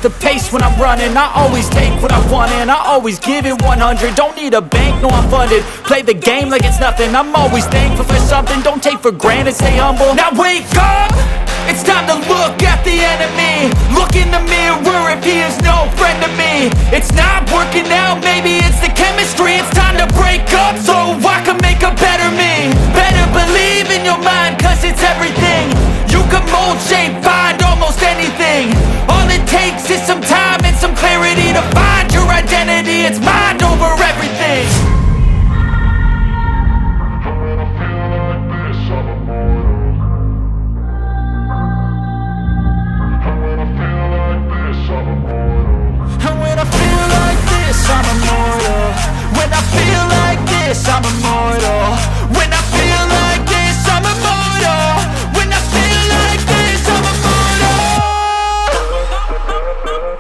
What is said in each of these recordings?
the pace when I'm running. I always take what I want and I always give it 100. Don't need a bank, no I'm funded. Play the game like it's nothing. I'm always thankful for something. Don't take for granted, stay humble. Now wake up! It's time to look at the enemy. Look in the mirror if he is no friend to me. It's not working out, maybe it's the chemistry. It's time to break up so I can make a better me. Better believe in your mind, cause it's everything. You can mold, shape, find almost anything. All it takes is some time and some clarity to find your identity. It's mind over everything. I'm immortal. When I feel like this, I'm immortal. When I feel like this, I'm immortal. When I feel like this, I'm immortal.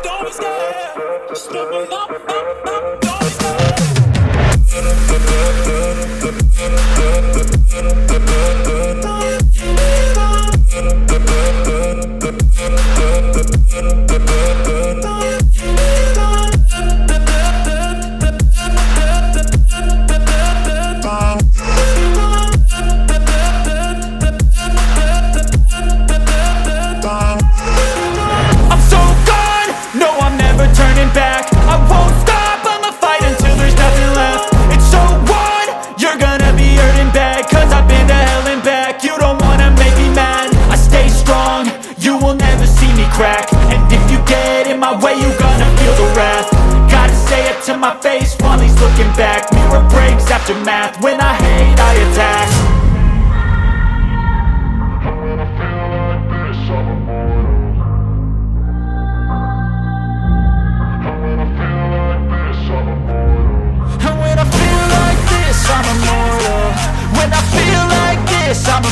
Don't be scared. Just step up. To my face while he's looking back. Mirror breaks after math. When I hate, I attack. When I feel like this, I'm immortal. When I feel like this, I'm immortal. When I feel like this, I'm immortal. When I feel like this, I'm